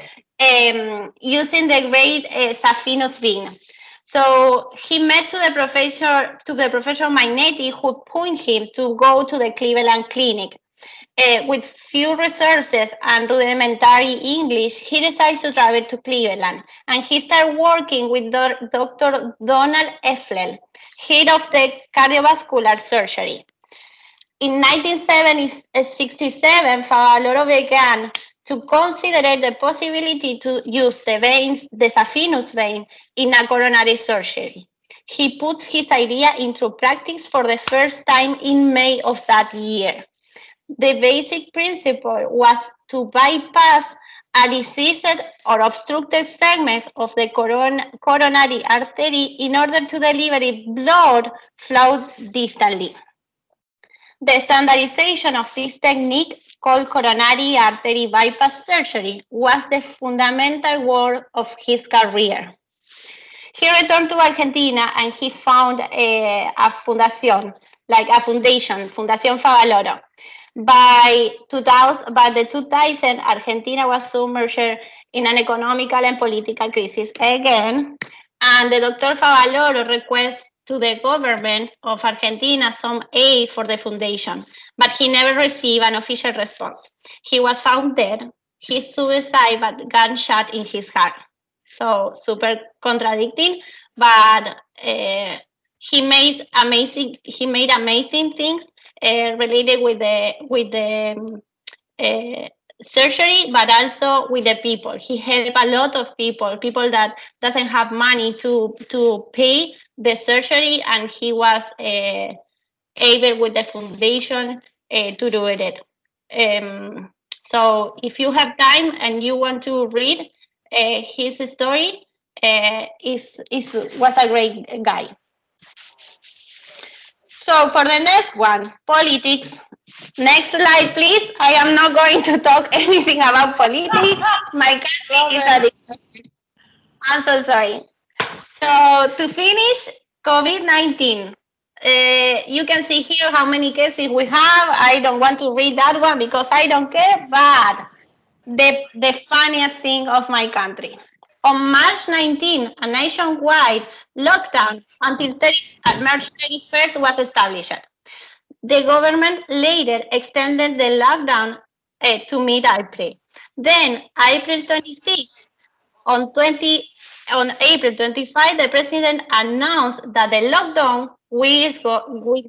[SPEAKER 1] using the great saphenous vein. So he met to the professor Magnetti, who pointed him to go to the Cleveland Clinic. With few resources and rudimentary English, he decided to travel to Cleveland, and he started working with Dr. Donald Efflel, head of the cardiovascular surgery. In 1967, Favaloro began to consider the possibility to use the saphenous vein in a coronary surgery. He put his idea into practice for the first time in May of that year. The basic principle was to bypass a diseased or obstructed segment of the coronary artery in order to deliver blood flow distantly. The standardization of this technique, called coronary artery bypass surgery, was the fundamental work of his career. He returned to Argentina and he found a foundation, Fundación Favaloro. By the 2000, Argentina was submerged in an economical and political crisis again, and the Dr. Favaloro requested to the government of Argentina some aid for the foundation, but he never received an official response. He was found dead. He suicided by gunshot in his heart. So super contradicting, but he made amazing things related with the surgery, but also with the people. He helped a lot of people that doesn't have money to pay the surgery, and he was able with the foundation to do it. So if you have time and you want to read his story, was a great guy. So for the next one, politics. Next slide, please. I am not going to talk anything about politics. My country is a dictatorship. I'm so sorry. So to finish, COVID-19. You can see here how many cases we have. I don't want to read that one because I don't care, but the funniest thing of my country. On March 19, a nationwide lockdown until March 31st was established. The government later extended the lockdown to mid-April. Then, April 26, on April 25, the president announced that the lockdown was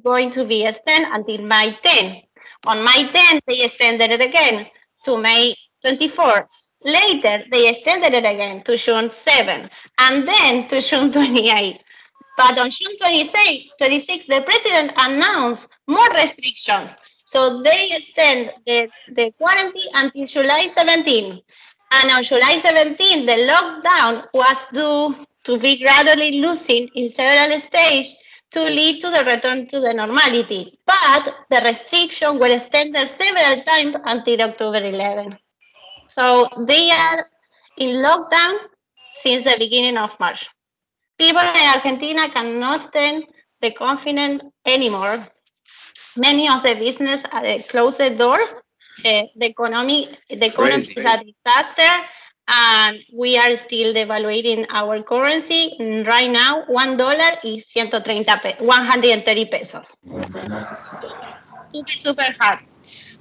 [SPEAKER 1] going to be extended until May 10. On May 10, they extended it again to May 24. Later, they extended it again to June 7 and then to June 28. But on June 26, the president announced more restrictions. So they extend the quarantine until July 17. And on July 17, the lockdown was due to be gradually loosened in several states to lead to the return to the normality. But the restrictions were extended several times until October 11. So they are in lockdown since the beginning of March. People in Argentina cannot stand the confinement anymore. Many of the business closed the door. The economy is a disaster, and we are still devaluating our currency. Right now, $1 is 130 pesos. Super hard.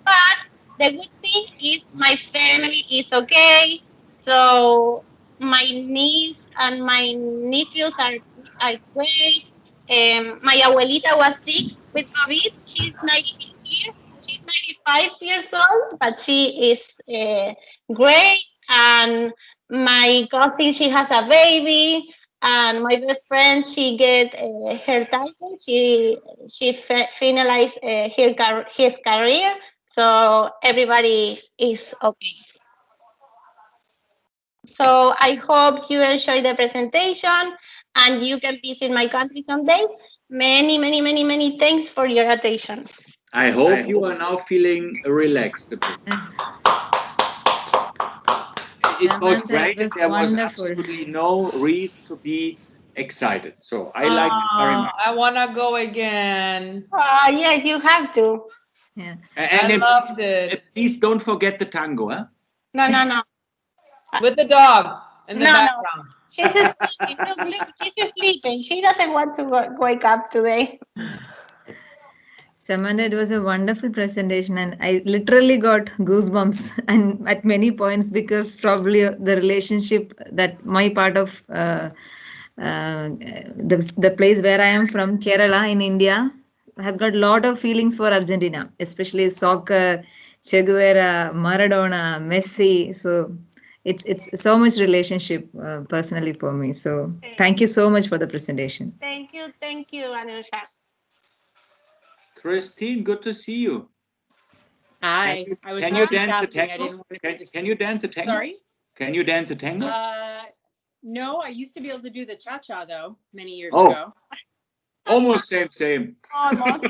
[SPEAKER 1] But the good thing is my family is okay. So my niece and my nephews are great. My abuelita was sick with COVID. She's 95 years old, but she is great. And my cousin, she has a baby. And my best friend, she get her title. She finalized his career. So everybody is okay. So I hope you enjoy the presentation and you can visit my country someday. Many thanks for your attention.
[SPEAKER 2] I hope you are now feeling relaxed a bit. It was great. There was absolutely no reason to be excited. So I like it very much.
[SPEAKER 3] I want to go again.
[SPEAKER 1] Yes, you have to.
[SPEAKER 4] Yeah.
[SPEAKER 2] And
[SPEAKER 3] I loved it.
[SPEAKER 2] Please don't forget the tango, huh?
[SPEAKER 1] No.
[SPEAKER 3] With the dog in the background.
[SPEAKER 1] She's sleeping. She doesn't want to wake up today.
[SPEAKER 4] Samantha, it was a wonderful presentation, and I literally got goosebumps and at many points, because probably the relationship that my part of the place where I am from, Kerala in India, has got a lot of feelings for Argentina, especially soccer, Che Guevara, Maradona, Messi. So it's so much relationship personally for me. So thank you so much for the presentation.
[SPEAKER 1] Thank you, Anusha.
[SPEAKER 2] Christine, good to see you.
[SPEAKER 5] Hi.
[SPEAKER 2] Can you dance a tango? Can you dance a tango?
[SPEAKER 5] Sorry?
[SPEAKER 2] Can you dance a tango?
[SPEAKER 5] No, I used to be able to do the cha-cha though, many years ago.
[SPEAKER 2] Almost same.
[SPEAKER 1] Almost.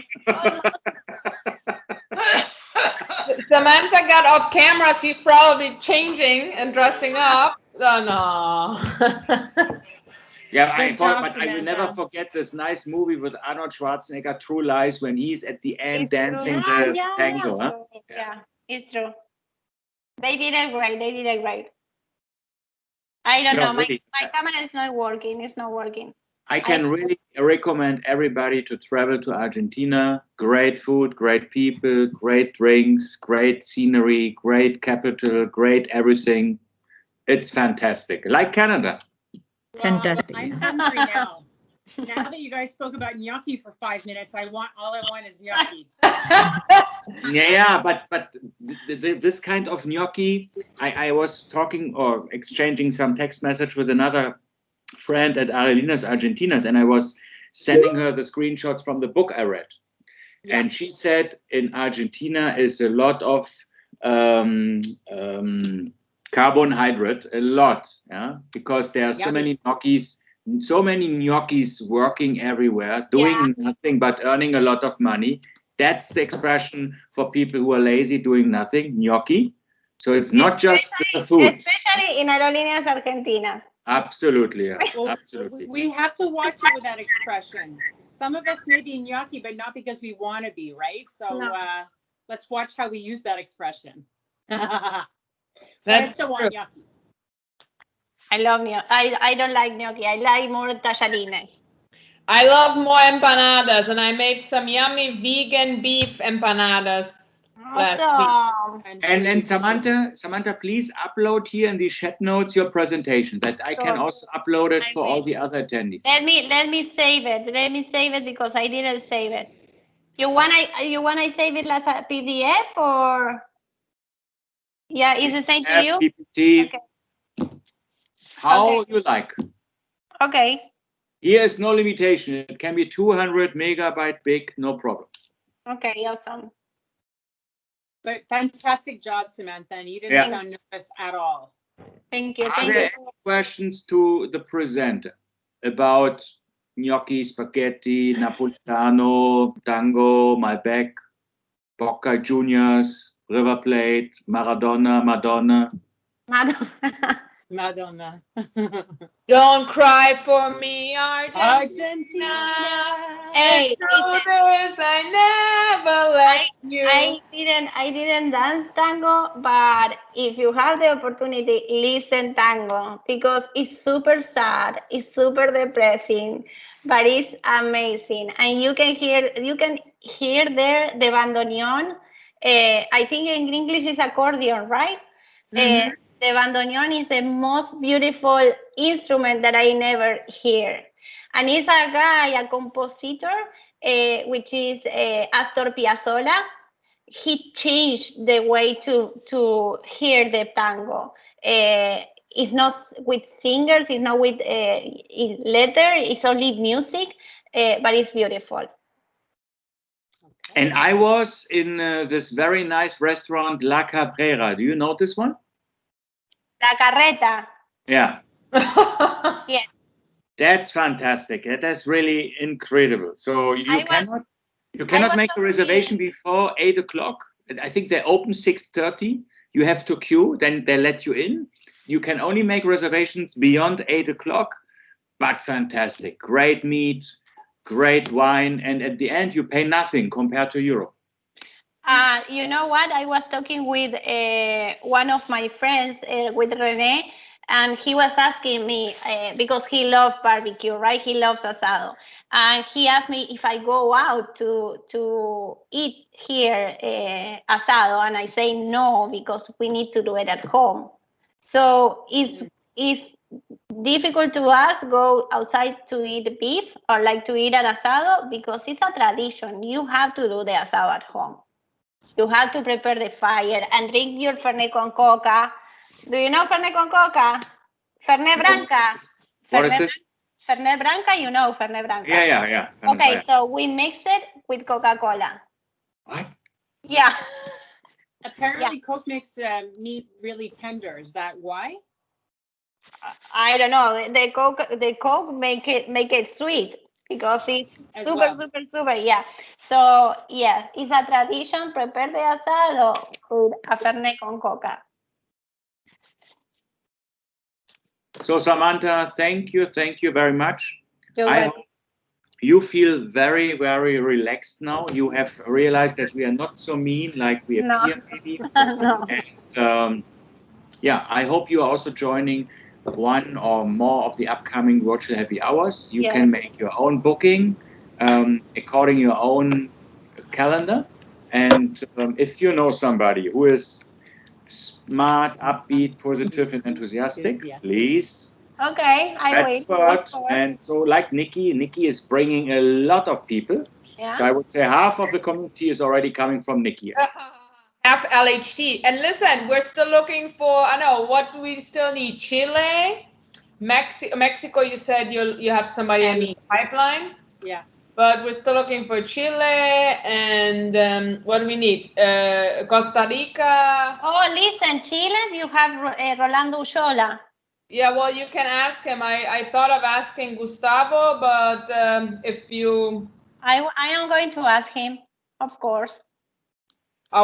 [SPEAKER 3] Samantha got off camera. She's probably changing and dressing up. Oh, no.
[SPEAKER 2] Yeah, but I will never forget this nice movie with Arnold Schwarzenegger, True Lies, when he's at the end
[SPEAKER 1] It's
[SPEAKER 2] dancing
[SPEAKER 1] true.
[SPEAKER 2] the tango. Huh?
[SPEAKER 1] Yeah, it's true. They did it great. I don't know.
[SPEAKER 2] Really.
[SPEAKER 1] My camera is not working. It's not working.
[SPEAKER 2] I can really recommend everybody to travel to Argentina. Great food, great people, great drinks, great scenery, great capital, great everything. It's fantastic. Like Canada.
[SPEAKER 4] Fantastic.
[SPEAKER 5] I'm hungry now. Now that you guys spoke about gnocchi for 5 minutes, all I want is gnocchi.
[SPEAKER 2] Yeah, but this kind of gnocchi, I was talking or exchanging some text message with another friend at Arelinas Argentinas, and I was sending her the screenshots from the book I read. Yeah. And she said in Argentina is a lot of carbohydrate, a lot, yeah, because there are so many gnocchis working everywhere, doing nothing but earning a lot of money. That's the expression for people who are lazy doing nothing, gnocchi. So it's not just the food.
[SPEAKER 1] Especially in Aerolíneas Argentinas.
[SPEAKER 2] Absolutely, yeah.
[SPEAKER 5] Well,
[SPEAKER 2] absolutely.
[SPEAKER 5] We have to watch it with that expression. Some of us may be gnocchi, but not because we want to be, right? So let's watch how we use that expression. I still want gnocchi.
[SPEAKER 1] I love gnocchi. I don't like gnocchi. I like more tallarines.
[SPEAKER 3] I love more empanadas, and I made some yummy vegan beef empanadas last week.
[SPEAKER 2] And Samantha, please upload here in the chat notes your presentation, that I can also upload it for all the other attendees.
[SPEAKER 1] Let me save it. Let me save it because I didn't save it. You want I save it as a PDF or? Yeah, it's the same to you?
[SPEAKER 2] PPT,
[SPEAKER 1] Okay.
[SPEAKER 2] how you like.
[SPEAKER 1] Okay.
[SPEAKER 2] Here is no limitation. It can be 200 megabyte big, no problem.
[SPEAKER 1] Okay, awesome.
[SPEAKER 5] But fantastic job, Samantha, and you didn't sound nervous at all.
[SPEAKER 1] Thank you.
[SPEAKER 2] Are
[SPEAKER 1] Thank
[SPEAKER 2] there
[SPEAKER 1] you.
[SPEAKER 2] any questions to the presenter about gnocchi, spaghetti, napolitano, tango, Malbec, Boca Juniors, River Plate, Maradona, Madonna?
[SPEAKER 5] Madonna.
[SPEAKER 3] Don't cry for me, Argentina.
[SPEAKER 1] Hey,
[SPEAKER 3] listen, I never let you.
[SPEAKER 1] I didn't dance tango, but if you have the opportunity, listen tango because it's super sad, it's super depressing, but it's amazing, and you can hear there the bandoneon. I think in English is accordion, right? The bandoneon is the most beautiful instrument that I never hear. And it's a guy, a compositor, which is Astor Piazzolla. He changed the way to hear the tango. It's not with singers, it's not with letter, it's only music, but it's beautiful.
[SPEAKER 2] And I was in this very nice restaurant, La Cabrera. Do you know this one?
[SPEAKER 1] La Carreta.
[SPEAKER 2] Yeah.
[SPEAKER 1] Yes.
[SPEAKER 2] That's fantastic. That's really incredible. So you cannot make a reservation before 8 o'clock. I think they open 6:30. You have to queue, then they let you in. You can only make reservations beyond 8 o'clock, but fantastic. Great meat, great wine, and at the end you pay nothing compared to Europe.
[SPEAKER 1] You know what? I was talking with one of my friends, with René, and he was asking me because he loves barbecue, right? He loves asado, and he asked me if I go out to eat here asado, and I say no because we need to do it at home. So it's difficult to us go outside to eat beef or like to eat an asado because it's a tradition. You have to do the asado at home. You have to prepare the fire and drink your Fernet con coca. Do you know Fernet con coca? Fernet Branca.
[SPEAKER 2] What is this?
[SPEAKER 1] Fernet Branca, you know Fernet Branca.
[SPEAKER 2] Yeah.
[SPEAKER 1] Okay, so we mix it with Coca-Cola.
[SPEAKER 2] What?
[SPEAKER 1] Yeah.
[SPEAKER 5] Apparently, Coke makes meat really tender. Is that why?
[SPEAKER 1] I don't know. The Coke make it sweet because it's super. Yeah. So yeah, it's a tradition. Prepare the asado with a Fernet con coca.
[SPEAKER 2] So Samantha, thank you very much.
[SPEAKER 1] You're
[SPEAKER 2] I
[SPEAKER 1] welcome.
[SPEAKER 2] hope you feel very, very relaxed now. You have realized that we are not so mean like we appear, maybe.
[SPEAKER 1] No.
[SPEAKER 2] And yeah, I hope you are also joining one or more of the upcoming virtual happy hours. You can make your own booking according your own calendar. And if you know somebody who is smart, upbeat, positive, and enthusiastic, please.
[SPEAKER 1] Okay, I will.
[SPEAKER 2] And so, like Nikki is bringing a lot of people. Yeah. So I would say half of the community is already coming from Nikki.
[SPEAKER 3] Half LHT. And listen, we're still looking for, I know, what do we still need? Chile, Mexico, you said you have somebody in the pipeline.
[SPEAKER 5] Yeah.
[SPEAKER 3] But we're still looking for Chile and what do we need? Costa Rica.
[SPEAKER 1] Oh, listen, Chile, you have Rolando Ullola.
[SPEAKER 3] Yeah, well, you can ask him. I thought of asking Gustavo, but if you...
[SPEAKER 1] I am going to ask him, of course.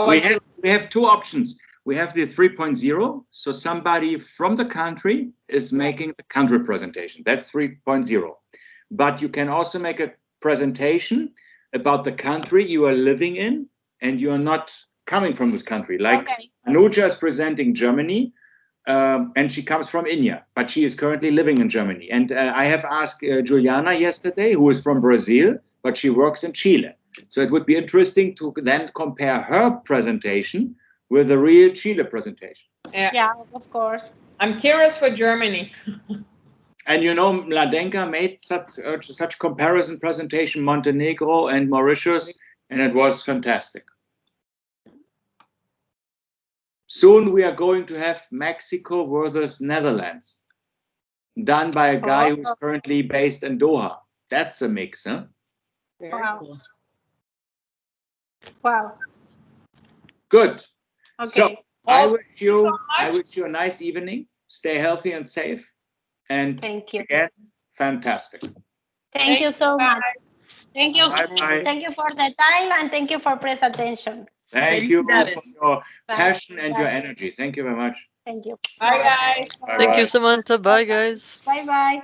[SPEAKER 2] We have two options. We have the 3.0, so somebody from the country is making the country presentation. That's 3.0. But you can also make a presentation about the country you are living in, and you are not coming from this country. Like Anuja is presenting Germany, and she comes from India, but she is currently living in Germany. And I have asked Juliana yesterday, who is from Brazil, but she works in Chile. So it would be interesting to then compare her presentation with the real Chile presentation.
[SPEAKER 1] Yeah, of course.
[SPEAKER 3] I'm curious for Germany.
[SPEAKER 2] And you know, Mladenka made such comparison presentation, Montenegro and Mauritius, and it was fantastic. Soon we are going to have Mexico versus Netherlands, done by a guy who's currently based in Doha. That's a mix, huh?
[SPEAKER 5] Very
[SPEAKER 1] Wow.
[SPEAKER 5] cool.
[SPEAKER 1] Wow.
[SPEAKER 2] Good.
[SPEAKER 1] Okay.
[SPEAKER 2] So I wish
[SPEAKER 3] so
[SPEAKER 2] you a nice evening. Stay healthy and safe. And
[SPEAKER 1] Thank you.
[SPEAKER 2] again, fantastic.
[SPEAKER 1] Thank you so
[SPEAKER 3] Bye.
[SPEAKER 1] much. Thank you.
[SPEAKER 2] Bye-bye.
[SPEAKER 1] Thank you for the time and thank you for press attention.
[SPEAKER 2] Thank you for
[SPEAKER 4] Felicidades.
[SPEAKER 2] your
[SPEAKER 1] Bye.
[SPEAKER 2] passion and your
[SPEAKER 1] Bye.
[SPEAKER 2] energy. Thank you very much.
[SPEAKER 1] Thank you.
[SPEAKER 3] Bye, guys.
[SPEAKER 2] Bye-bye.
[SPEAKER 6] Thank you, Samantha. Bye, guys.
[SPEAKER 1] Bye bye.